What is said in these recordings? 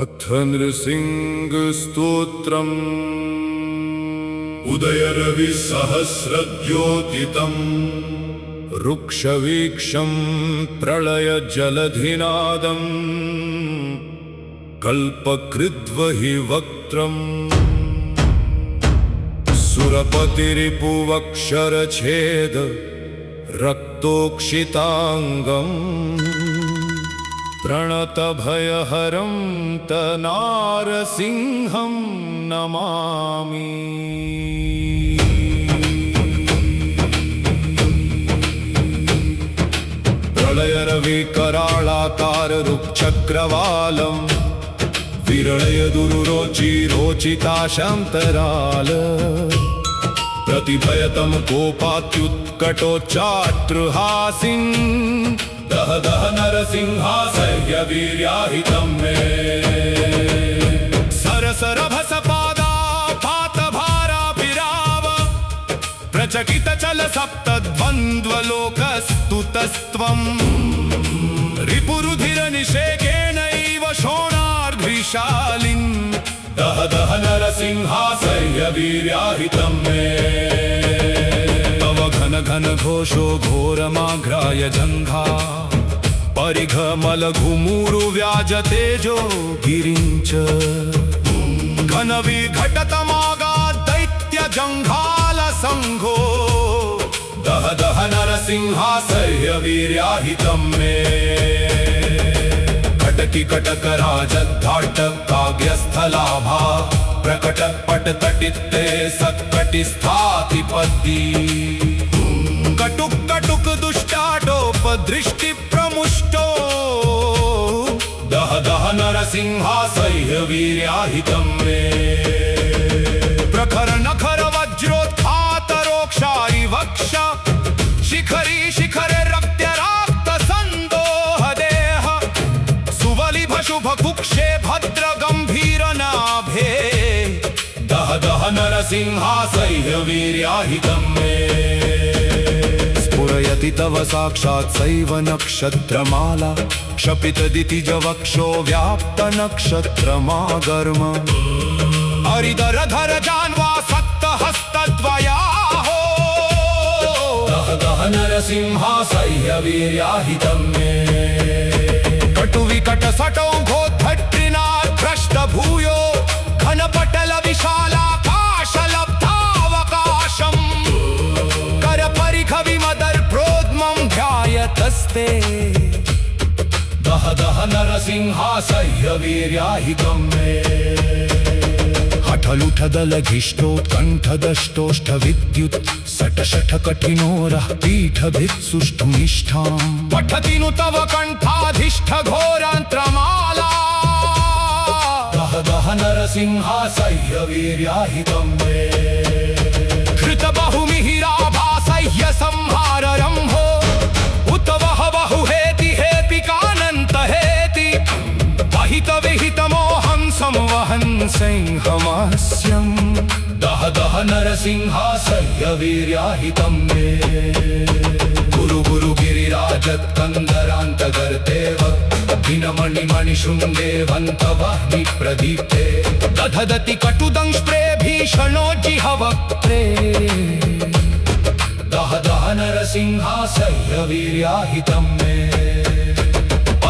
अथ नृसिंहस्तोत्रम् उदयरविसहस्रद्योतितम् रुक्षवीक्षं प्रलयजलधिनादम् कल्पकृद्वहिवक्त्रम् सुरपतिरिपुवक्षरछेद रक्तोक्षिताङ्गम् प्रणतभयहरं तनारसिंहं नमामि। प्रलयरविकराळाकाररुक्चक्रवालं विरळयदुरुरोचिरोचिताशान्तराल प्रतिभयतं कोपात्युत्कटोच्चाट्रुहासिन् दह दह नरसिंहासह्य वीर्याहितं मे। सरसरभसपादापातभाराभिराव प्रचकितचलसप्तद्वन्द्वलोकस्तुतस्त्वम् रिपुरुधिरनिषेकेणैव शोणार्द्विशालिन् दह दह नरसिंहासह्य वीर्याहितं मे। घन घन घोषो घोरमाघ्राय जङ्घा परिघमलघुमुरु व्याजतेजो गिरिञ्च घनविघटतमागादैत्यजङ्घालसङ्घो दह दह नरसिंहासह्य वीर्याहितं मे। कटकिकटकराजद्धाटकाव्यस्थलाभा प्रकटपटतटित्ते सत्कटिस्थातिपद्दी कटुक कटुक दुष्टाटोपदृष्टिप्रमुष्टो दह दह नरसिंहासह्य वीर्याहितं मे। प्रखर नखर वज्रोत्थातरोक्षायि वक्ष शिखरी शिखरे रक्त्यराक्तसन्दोहदेह सुवलिभ शुभ कुक्षे भद्र गम्भीर नाभे दह दह नरसिंहासह्य वीर्याहितं मे। स्फुरयति तव साक्षात् सैव नक्षत्रमाला क्षपितदितिजवक्षो व्याप्त नक्षत्रमागर्म हरिधरधर जान्वा सप्तहस्तद्वयाहो दह दह नरसिंहासह्य वीर्याहितं मे। कटुविकटसटौघोद्धट्टिनात् भ्रष्टभूयो घनपटल विशालाकाशलब्धावकाशम् करपरिखविमदर्प्रोद्मं ध्यायतस्ते दह दह नरसिंहासह्य वीर्याहितं मे। हठलुठदलघिष्टोत्कण्ठदष्टोष्ठविद्युत् सटशठ कठिनोरः पीठभित्सुष्ठुनिष्ठाम् पठति नु तव कण्ठाधिष्ठ घोरान्त्रमाला दह दह नरसिंहासह्य वीर्याहितं मे। कृतबहुमिहिराभासह्य संहाररम्भो उत वह बहुहेति हेपिकानन्त हेति वहित विहितमोहं संवहन् सिंहमस्यम् दह दह नरसिंहासह्य वीर्याहितं मे। गुरु गुरु गिरिराजत्कन्दरान्तगर्तेव भिन्नमणिमणिशृङ्गेवन्तवह्नि प्रदीप्ते दधदति कटुदंष्ट्रे भीषणोज्जिहवक्त्रे दह दह नरसिंहासह्य वीर्याहितं मे।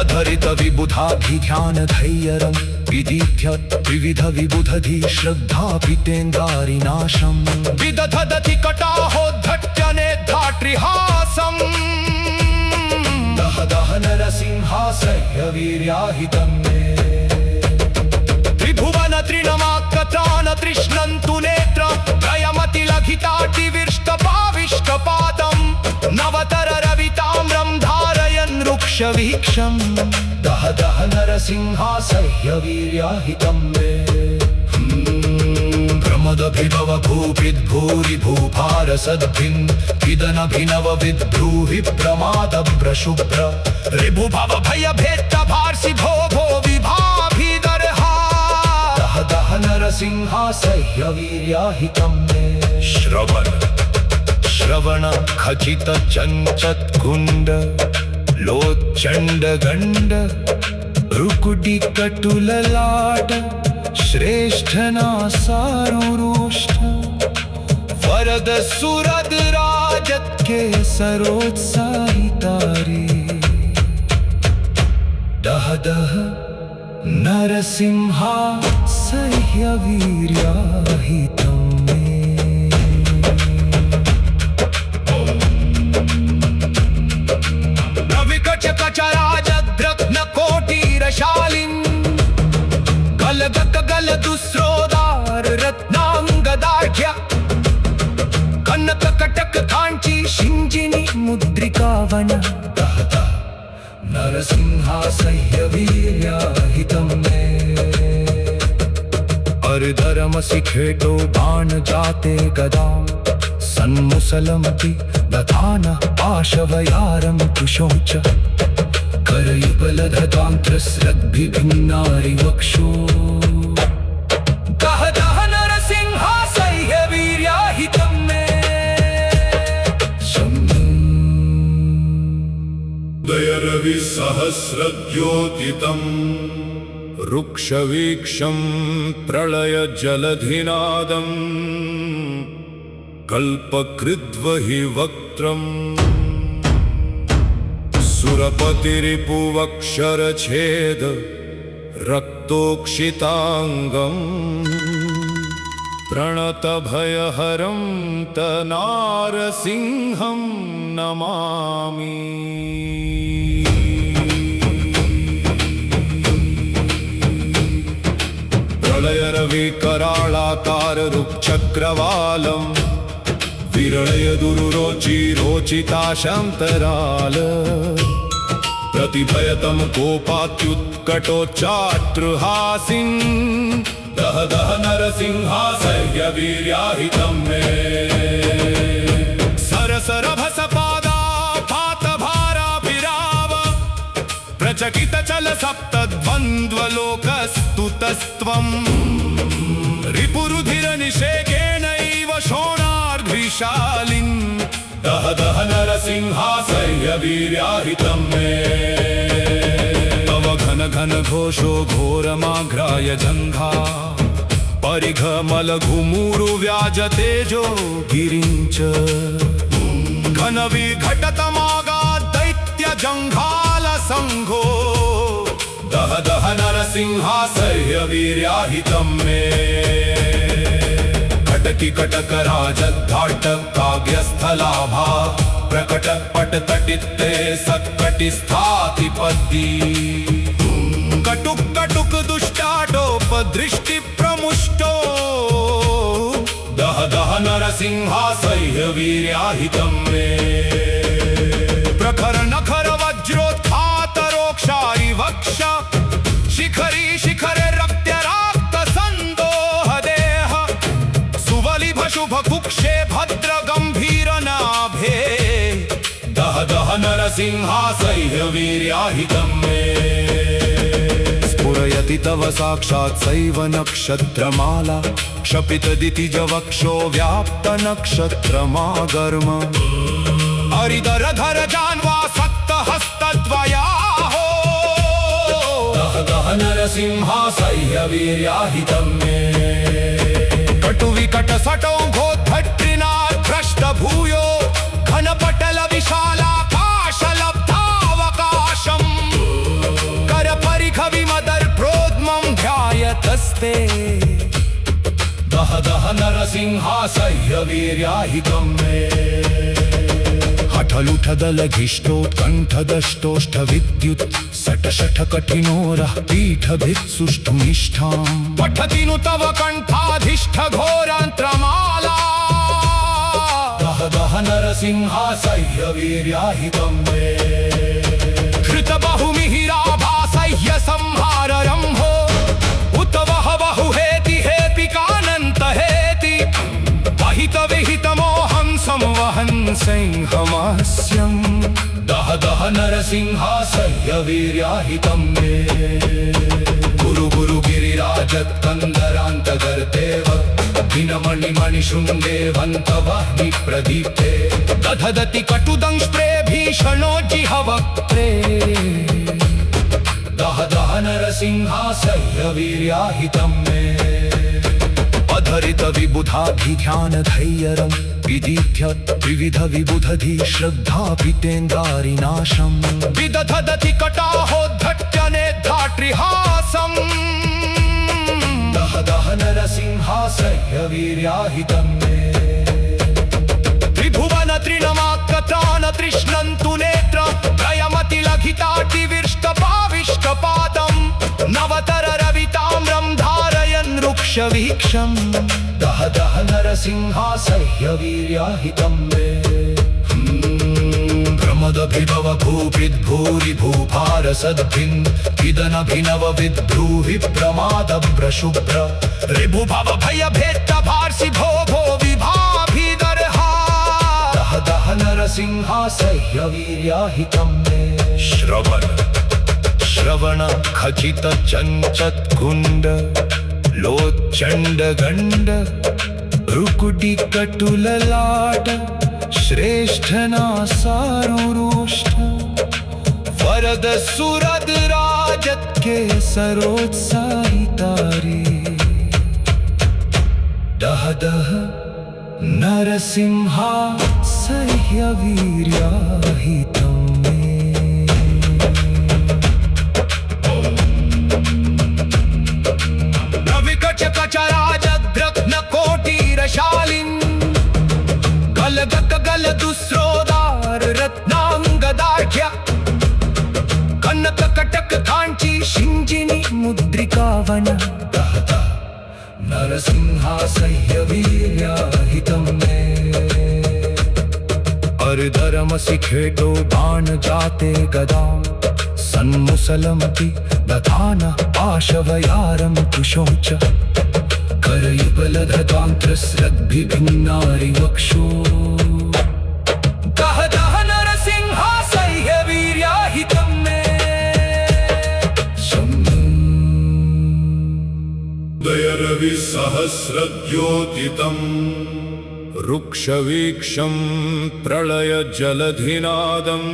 अधरित विबुधाभिध्यानधैर्यं विदीध्य विविध विबुधधि श्रद्धापितेन्द्रारिनाशं विदधदति कटाहोद्धट्टनेद्धाट्रिहासम् दह दह नरसिंहासह्य वीर्याहितं मे। त्रिभुवन तृणमाक्कत्रान तृष्णन्तु नेत्र त्रयमतिलघिताटिविष्टपाविष्टपादं नवतर रविताम्रं धारयन् रुक्षवीक्षम् दह दह नरसिंहासह्य वीर्याहितं मे। प्रमदभिभव भूपिद्भूरि भूभारसद्भिन् विदनभिनव विद्ब्रूहि प्रमादभ्रशुभ्र ऋभुभव भयभेत्तभार्षि भो भो विभाभिदर्हा दह दह नरसिंहासह्य वीर्याहितं मे। श्रवण श्रवण खचित चञ्चत्कुण्ड लोच्चण्ड गण्ड रुकुटी कटुललाट श्रेष्ठना सारो रोष्ठ वरद सुरद राजत के सरोत्साहितारे दह दह नरसिंहा सह्यवीर्याहितं मे रविकच कचराजद्रघ्न कोटिरशालिन् गलगत गलदुस्रोदार रत्नांगदाढ्य कनक कटक कांची शिंजिनी मुद्रिकावन नरसिंहा सह्यवीर्याहितं मे अर्धरम सिखेटो बाण जाते गदा सन्मुसलमपि दधान पाशवयारं कुशोच करयुगलधतान्त्रस्रग्भिन्नारि वक्षो दह दह नरसिंहा सह्यवीर्याहितं मे दयरविसहस्रद्योतितम् रुक्षवीक्षं प्रलयजलधिनादम् कल्पकृद्वहि वक्त्रम् सुरपतिरिपुवक्षरछेद रक्तोक्षिताङ्गम् प्रणतभयहरं तनारसिंहं नमामि प्रलयरविकराळाकार रुक्चक्रवालं विरळय दुरुरोचि रोचिताशंतराल प्रतिभयतं कोपात्युत्कटोच्चाट्रुहासिन् दह दह नरसिंहा सह्यवीर्याहितं मे सरसरभसपादा पातभाराभिराव प्रचकितचल सप्तद्वन्द्वलोकस्तुतस्त्वं रिपुरुधिरनिषेकेणैव शोणार्ध्विशालिन् दह दह नरसिंहा सह्यवीर्याहितं मे तव घन घन घोषो घोरमाघ्राय जङ्घा परिघमलघुमुरु व्याजतेजो गिरिञ्च घनविघटतमागा दैत्यजङ्घालसङ्घो दह दह नरसिंहा सह्यवीर्याहितं मे कटकी कटकराजद्घाटकाव्यस्थलाभा प्रकटपटतटित्ते सत्कटिस्थातिपद्दी कटुक कटुक दुष्टाटोपदृष्टिप्रमुष्टो दह दह नरसिंहा सह्यवीर्याहितं मे प्रखर नखर वज्रोत्खातरोक्षारि वक्ष शिखरी शिखरे रक्त्यराक्तसन्दोहदेह सुवलिभशुभ कुक्षे भद्र गम्भीरनाभे दह दह नरसिंहा सह्यवीर्याहितं मे स्फुरयति तव साक्षात् सैव नक्षत्रमाला क्षपितदितिजवक्षो व्याप्त नक्षत्रमागर्म हरिधरधर जान्वा सप्तहस्तद्वयाहो दह दह नरसिंहा सह्यवीर्याहितं मे कटुविकटसटोङ्घोद्धट्टिनाभ्रष्टभूयो घनपटल विशालाकाशलब्धावकाशम् करपरिघविमदर्प्रोद्मं ध्यायतस्ते दह दह नरसिंहा सह्यवीर्याहितं मे हठलुठदलघिष्टोत्कण्ठदष्टोष्ठ विद्युत् सटशठ कठिनोरः पीठभित्सुष्ठुनिष्ठाम् पठति नु तव कण्ठाधिष्ठ घोरान्त्रमाला दह दह नरसिंहा सह्यवीर्याहितं मे हृतबहुमिहिराभासह्य संहाररम्भो उत वह बहुहेति हेपिकानन्त हेति वहित विहितमोहं संवहन् सिंहमास्यम् दह दह नरसिंहा सह्यवीर्याहितं मे गुरु गुरु गिरिराजत्कन्दरान्तगर्तेव विनमणिमणिशृङ्गेवन्तवह्नि प्रदीप्ते दधदति कटुदंष्ट्रे भीषणो जिहवक्त्रे दह दह नरसिंहासह्यवीर्याहितं मे अधरित विबुधाभिध्यान धैर्यं विदीध्य त्रिविध विबुधधि श्रद्धा पितेन्द्रारिनाशं विदधदति कटाहोद्धट्यनेद्धाट्रिहासम् दह दह नरसिंहासह्यवीर्याहितं मे त्रिभुवन त्रिनमाकत्रान तृष्णन्तु नेत्र त्रयमतिलघिताटिविष्टपाविष्टपादं नवतर रविताम्रं धारयन् रुक्षवीक्षं दह दह नरसिंहासह्यवीर्याहितं मे प्रमदभिभव भूपिद्भूरि भूभारसद्भिन् इदनभिनव विद्ब्रूहि प्रमादभ्रशुभ्र ऋभुभव भयभेत्तभार्सि भो भो विभाभिदर्हा दह दह नरसिंहासह्यवीर्याहितं मे श्रवण खचित चञ्चत्कुण्ड लोच्चण्डगण्ड रुकुटि कटुललाट श्रेष्ठनासारुरोष्ठ वरद सुरद राजत के सरोत्साहितारे दह दह नरसिंहासह्यवीर्याहितं मे रविकच कचराजद्रघ्न कोटिरशालिन् गल दुस्रोदार रत्नांगदाढ्य कनक कटक कांची शिंजिनी मुद्रिकावन दह दह नरसिंहासह्यवीर्याहितं मे अर्धरमसिखेटो बाण जाते गदा सन्मुसलमपि दधान पाशवयारं कुशोच करयुगलधतान्त्रस्रग्भिन्नारिवक्षो दह दह नरसिंहासह्यवीर्याहितं मे दयरविसहस्रद्योतितं रुक्षवीक्षं प्रलयजलधिनादं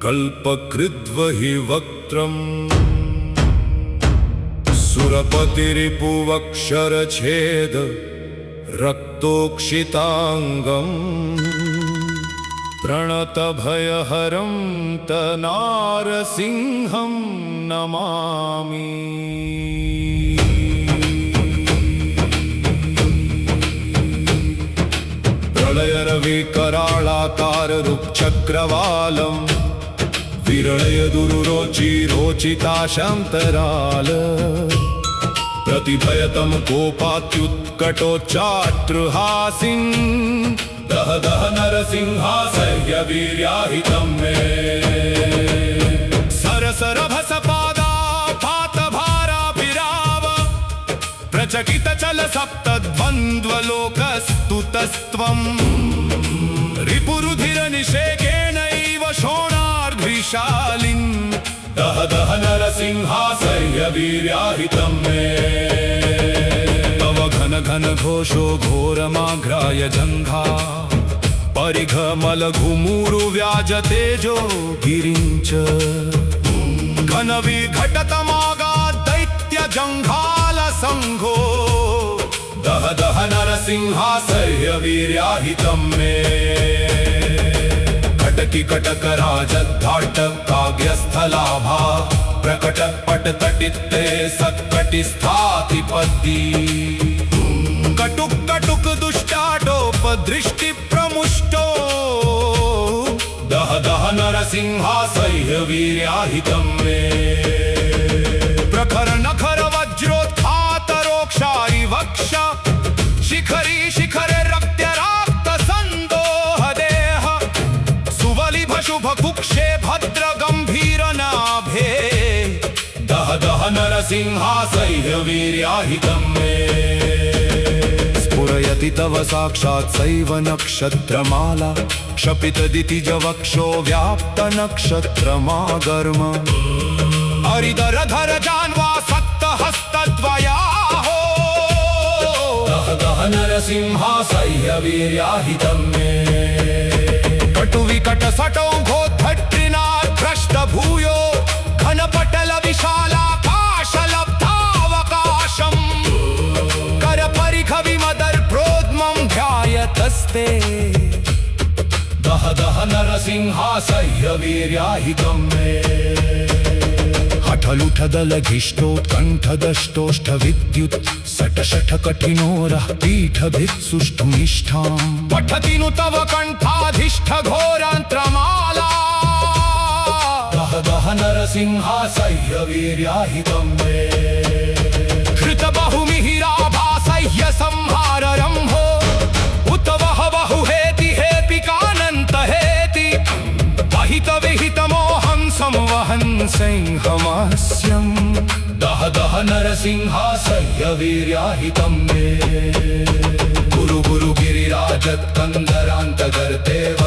कल्पकृद्वहि वक्त्रम् सुरपतिरिपुवक्षरछेद रक्तोक्षिताङ्गम् प्रणतभयहरं तनारसिंहं नमामि प्रलयरविकराळाकाररुक्चक्रवालं विरळय दुरुरोचिरोचिताशन्तराल प्रतिभयतं कोपात्युत्कटोच्चाट्रुहासिन् दह दह नरसिंहासह्यवीर्याहितं मे सरसरभसपादापातभाराभिराव प्रचकितचलसप्तद्वन्द्वलोकस्तुतस्त्वं रिपुरुधिरनिषेकेणैव शोणार्ध्विशालिन् दह दह नरसिंहासह्यवीर्याहितं मे तव घन घन घोषो घोरमाघ्राय जङ्घा परिघमलघुमुरु व्याजतेजो गिरिञ्च घनविघटतमागादैत्यजङ्घालसङ्घो दह दह नरसिंहासह्यवीर्याहितं मे कटकी कटकराजद्धाट काव्यस्थलाभा प्रकट पटतटित्ते सत्कटिस्थातिपद्दी कटुक कटुक दुष्टाटोपदृष्टि प्रमुष्टो दह दह नरसिंहासह्यवीर्याहितं मे प्रखर नखर वज्रोत्खातरोक्षारि वक्ष शिखरी शिखरे रक्त्यराक्त संदोह देह सुवलिभ शुभ कुक्षे भद्र गंभीर नाभे दह दह नरसिंहासह्यवीर्याहितं मे स्फुरयति तव साक्षात् सैव नक्षत्रमाला क्षपितदितिजवक्षो व्याप्त नक्षत्रमागर्म हरिधरधर जान्वा सप्तहस्तद्वयाहो दह दह नरसिंहासह्यवीर्याहितं मे कटुविकटसटौघोद्धट्टिनाभ्रष्टभूयो जास्ते दह दह नरसिंहासह्य वीर्याहितं मे हठलुठदलघिष्टोत्कण्ठदष्टोष्ठ विद्युत् सटशठ कठिनोरः पीठभिः सुष्ठुनिष्ठां पठति नु तव कण्ठाधिष्ठ घोरान्त्रमाला दह दह नरसिंहासह्य वीर्याहितं मे कृत बहुमिहिराभासह्य संहाररम्भो उत वह बहुहेति हेपिकानन्त हेति वहित विहितमोहं संवहन् सिंहमस्यं दह दह नरसिंहासह्य वीर्याहितं मे गुरु गुरु गिरिराजत्कन्दरान्तगर्तेव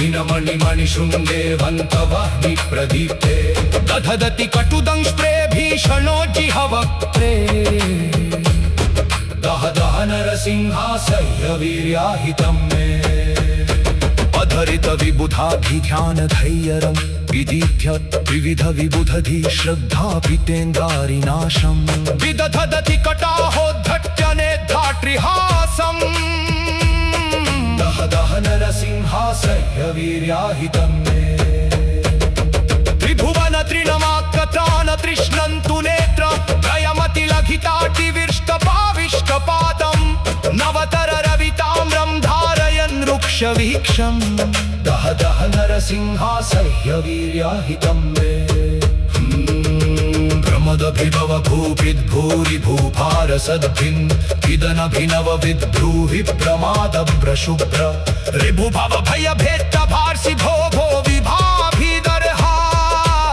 दिनमणिमणिशृङ्गेवन्तवह्नि प्रदीप्ते दधदति कटुदंष्ट्रे भीषणोज्जिहवक्त्रे दह दह नरसिंहासह्य वीर्याहितं मे अधरित विबुधाभिध्यानधैर्यं विदीध्य विविध विबुधधि श्रद्धापितेन्द्रारिनाशं विदधदति कटाहोद्धट्यनेद्धाट्रिहासं दह दह नरसिंहासह्य वीर्याहितं मे त्रिभुवन तृणमाकतान तृष्णन्तु नेत्र त्रयमतिलघिताटिविष्टपाविष्टपादं नवतर रविताम्रं धारयन् रुक्षवीक्षं दह दह नरसिंहासह्य वीर्याहितं मे प्रमदभिभव भूपिद्भूरि भूभारसद्भिन् विदनभिनव विद्ब्रूहि प्रमादभ्रशुभ्र ऋभुभव भयभेत्तभार्सि भो भो विभाभिदर्हा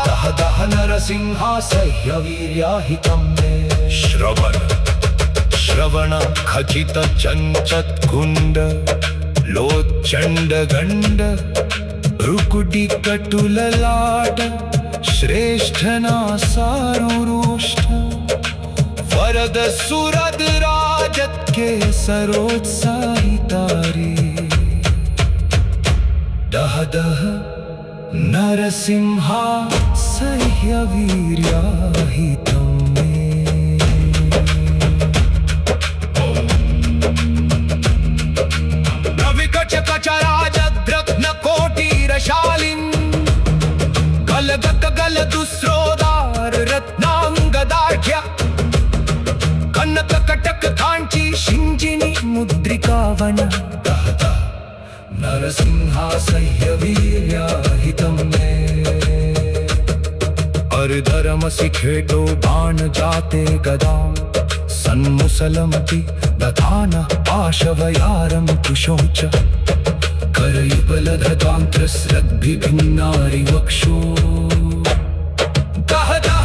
दह दह नरसिंहासह्य वीर्याहितं मे श्रवण खचित चञ्चत्कुण्ड लोच्चण्डगण्ड भ्रुकुटि कटुललाट श्रेष्ठनासारुरोष्ठ वरद सुरद राजत् केसरोत्साहितारे दह दह नरसिंहासह्य वीर्याहितं मे कचराजद्रग्न कोटिरशालिन् गलगत गल दुस्रोदार रत्नांगदार्घ्य कनक कटक कांची शिंजिनी मुद्रिकावन दह दह नरसिंहासह्य वीर्याहितं मे अर्धरमसिखेटो बाण जाते गदा सन्मुसलमपि दधानः पाशवयारं कुशोच करयुगलधतान्त्रस्रग्भिन्नारिवक्षो दह दह